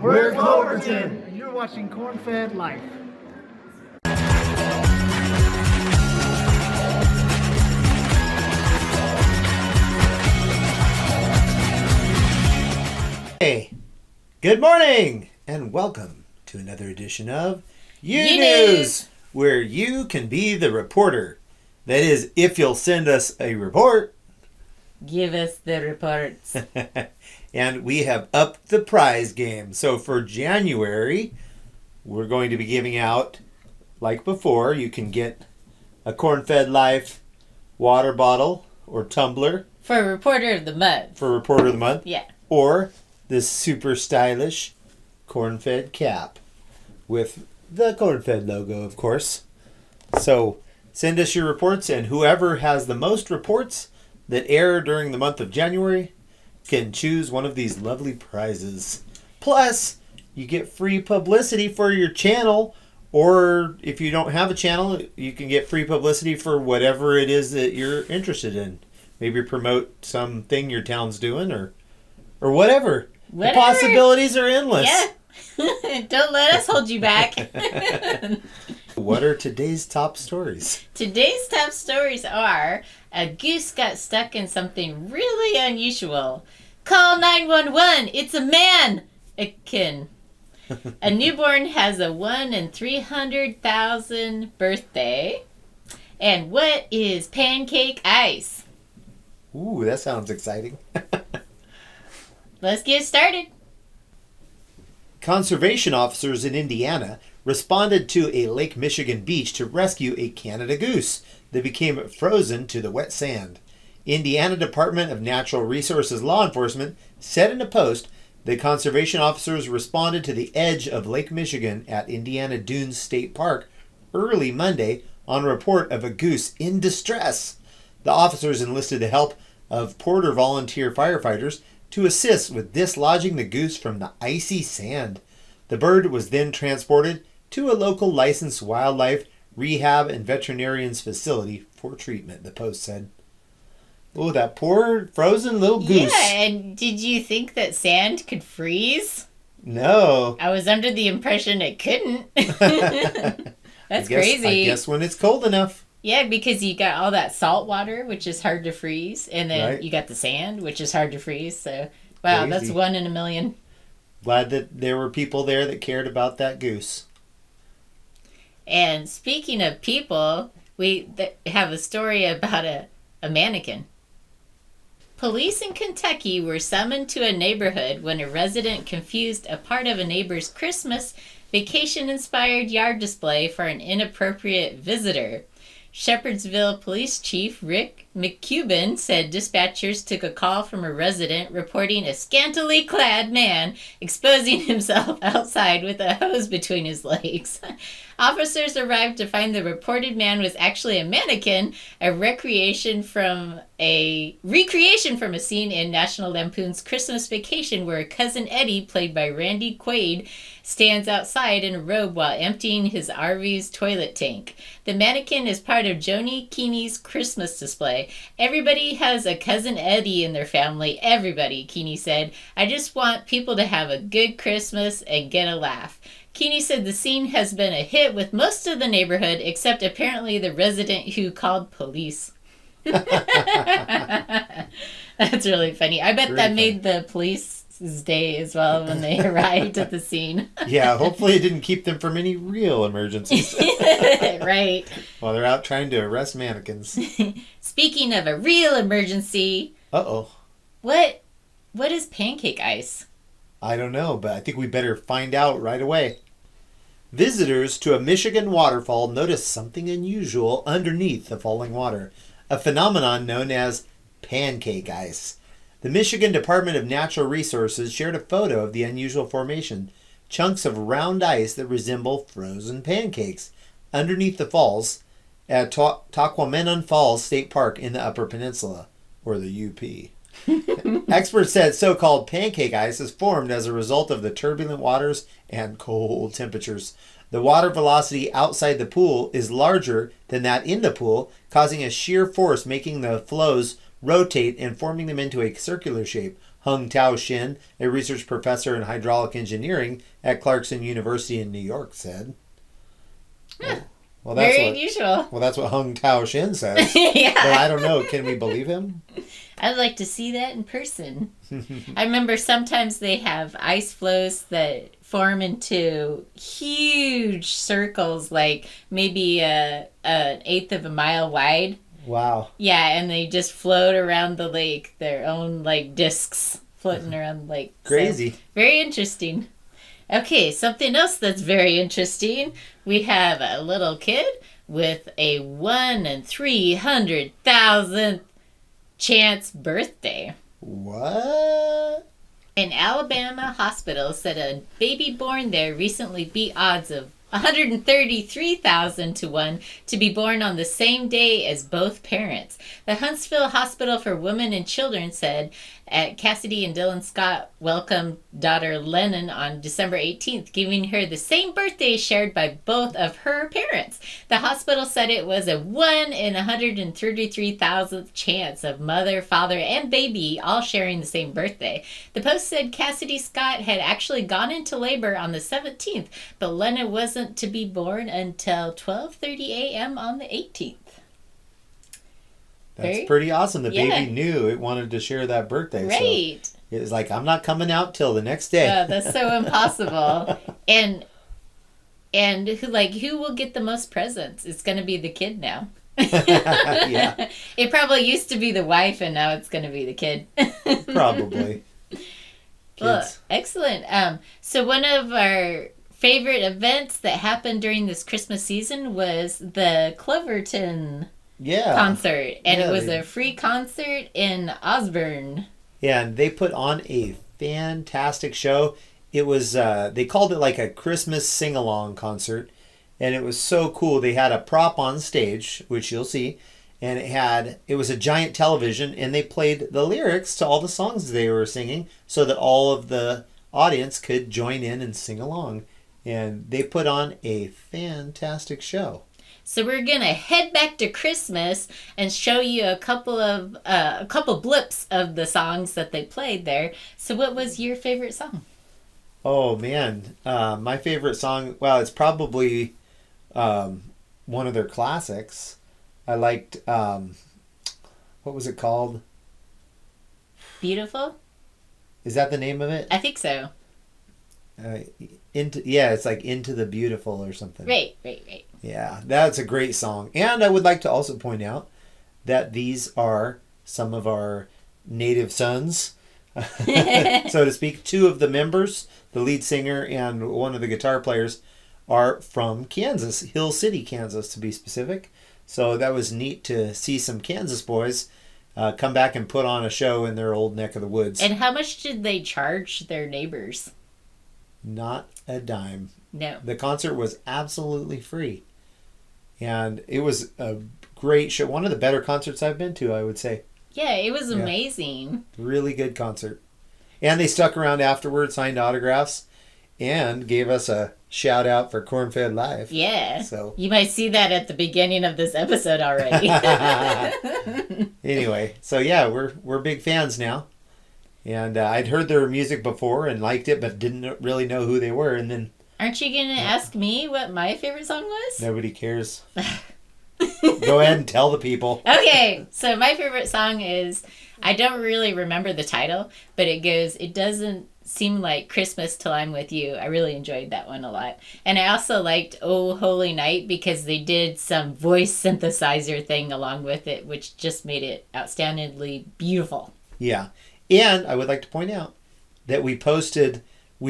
We're Cloverton, and you're watching Corn-Fed Life. Hey, good morning, and welcome to another edition of YouNews, where you can be the reporter. That is, if you'll send us a report. Give us the reports. And we have upped the prize game. So for January, we're going to be giving out, like before, you can get a Corn-Fed Life water bottle or tumbler. For Reporter of the Month. For Reporter of the Month. Yeah. Or this super stylish corn-fed cap with the corn-fed logo, of course. So send us your reports, and whoever has the most reports that air during the month of January can choose one of these lovely prizes. Plus, you get free publicity for your channel, or if you don't have a channel, you can get free publicity for whatever it is that you're interested in. Maybe promote something your town's doing, or whatever. The possibilities are endless. Yeah. Don't let us hold you back. What are today's top stories? Today's top stories are: a goose got stuck in something really unusual. Call 911. It's a mannequin. A newborn has a 1 in 300,000 birthday. And what is pancake ice? Ooh, that sounds exciting. Let's get started. Conservation officers in Indiana responded to a Lake Michigan beach to rescue a Canada goose that became frozen to the wet sand. Indiana Department of Natural Resources law enforcement said in a post that conservation officers responded to the edge of Lake Michigan at Indiana Dunes State Park early Monday on a report of a goose in distress. The officers enlisted the help of Porter volunteer firefighters to assist with dislodging the goose from the icy sand. The bird was then transported to a local licensed wildlife rehab and veterinarian's facility for treatment, the post said. Oh, that poor frozen little goose. Yeah, and did you think that sand could freeze? No. I was under the impression it couldn't. That's crazy. I guess when it's cold enough. Yeah, because you got all that salt water, which is hard to freeze, and then you got the sand, which is hard to freeze. So, wow, that's 1 in a million. Glad that there were people there that cared about that goose. And speaking of people, we have a story about a mannequin. Police in Kentucky were summoned to a neighborhood when a resident confused a part of a neighbor's Christmas vacation-inspired yard display for an inappropriate visitor. Shepherdsville Police Chief Rick McCubbin said dispatchers took a call from a resident reporting a scantily clad man exposing himself outside with a hose between his legs. Officers arrived to find the reported man was actually a mannequin, a recreation from a scene in National Lampoon's Christmas Vacation where Cousin Eddie, played by Randy Quaid, stands outside in a robe while emptying his RV's toilet tank. The mannequin is part of Joni Keeney's Christmas display. Everybody has a Cousin Eddie in their family. Everybody, Keeney said. I just want people to have a good Christmas and get a laugh. Keeney said the scene has been a hit with most of the neighborhood, except apparently the resident who called police. That's really funny. I bet that made the police's day as well when they arrived at the scene. Yeah, hopefully it didn't keep them from any real emergencies. Right. While they're out trying to arrest mannequins. Speaking of a real emergency. Uh-oh. What is pancake ice? I don't know, but I think we better find out right away. Visitors to a Michigan waterfall noticed something unusual underneath the falling water, a phenomenon known as pancake ice. The Michigan Department of Natural Resources shared a photo of the unusual formation, chunks of round ice that resemble frozen pancakes, underneath the falls at Tahquamenon Falls State Park in the Upper Peninsula, or the UP. Experts said so-called pancake ice is formed as a result of the turbulent waters and cold temperatures. The water velocity outside the pool is larger than that in the pool, causing a shear force making the flows rotate and forming them into a circular shape, Hung Tao Shin, a research professor in hydraulic engineering at Clarkson University in New York, said. Huh. Well, Very unusual. Well, that's what Hung Tao Shin says. Yeah. But I don't know. Can we believe him? I'd like to see that in person. I remember sometimes they have ice floes that form into huge circles, like maybe an eighth of a mile wide. Wow. Yeah, and they just float around the lake, their own like discs floating around the lake. Crazy. So, very interesting. Okay, something else that's very interesting. We have a little kid with a 1 in 300,000 chance birthday. What? An Alabama hospital said a baby born there recently beat odds of 133,000 to 1 to be born on the same day as both parents. The Huntsville Hospital for Women and Children said Cassidy and Dylan Scott welcomed daughter Lennon on December 18th, giving her the same birthday shared by both of her parents. The hospital said it was a 1 in 133,000th chance of mother, father, and baby all sharing the same birthday. The Post said Cassidy Scott had actually gone into labor on the 17th, but Lennon wasn't to be born until 12:30 a.m. on the 18th. That's pretty awesome. The baby knew it wanted to share that birthday. Right. So it was like, I'm not coming out till the next day. That's so impossible. And who will get the most presents? It's going to be the kid now. Yeah. It probably used to be the wife, and now it's going to be the kid. Probably. Well, excellent. So one of our favorite events that happened during this Christmas season was the Cloverton concert, and it was a free concert in Osborne. Yeah, and they put on a fantastic show. It was they called it like a Christmas sing-along concert, and it was so cool. They had a prop on stage, which you'll see, and it was a giant television, and they played the lyrics to all the songs they were singing so that all of the audience could join in and sing along. And they put on a fantastic show. So we're gonna head back to Christmas and show you a couple blips of the songs that they played there. So what was your favorite song? Oh man, my favorite song. Well, it's probably one of their classics. I liked what was it called? Beautiful? Is that the name of it? I think so. It's like Into the Beautiful or something. Right. Yeah, that's a great song. And I would like to also point out that these are some of our native sons, so to speak. Two of the members, the lead singer and one of the guitar players, are from Kansas, Hill City, Kansas, to be specific. So that was neat to see some Kansas boys come back and put on a show in their old neck of the woods. And how much did they charge their neighbors? Not a dime. No. The concert was absolutely free. And it was a great show. One of the better concerts I've been to, I would say. Yeah, it was amazing. Really good concert. And they stuck around afterwards, signed autographs, and gave us a shout out for Corn-Fed Life. Yeah. So you might see that at the beginning of this episode already. Anyway, so yeah, we're big fans now. And I'd heard their music before and liked it, but didn't really know who they were. And then, aren't you going to ask me what my favorite song was? Nobody cares. Go ahead and tell the people. Okay, so my favorite song is, I don't really remember the title, but it goes, "It doesn't seem like Christmas till I'm with you." I really enjoyed that one a lot. And I also liked "Oh Holy Night" because they did some voice synthesizer thing along with it, which just made it outstandingly beautiful. Yeah. And I would like to point out that we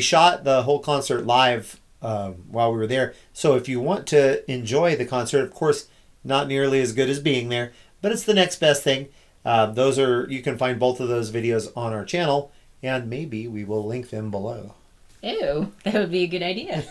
shot the whole concert live while we were there. So if you want to enjoy the concert, of course, not nearly as good as being there, but it's the next best thing. You can find both of those videos on our channel, and maybe we will link them below. Ew, that would be a good idea.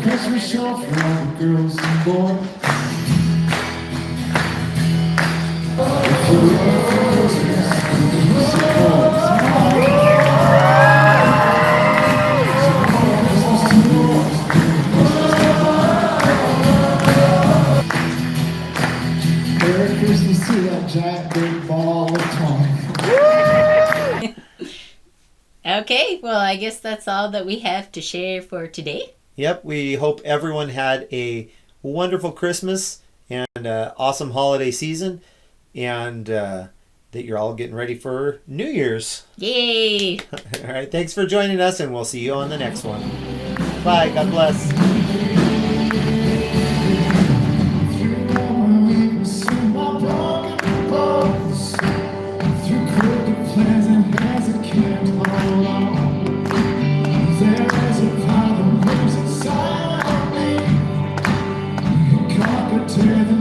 a Christmas show for all the girls and boys. Merry Christmas to that giant big ball of twine. Okay, well, I guess that's all that we have to share for today. Yep, we hope everyone had a wonderful Christmas and awesome holiday season, and that you're all getting ready for New Year's. Yay! All right, thanks for joining us, and we'll see you on the next one. Bye, God bless. Tear the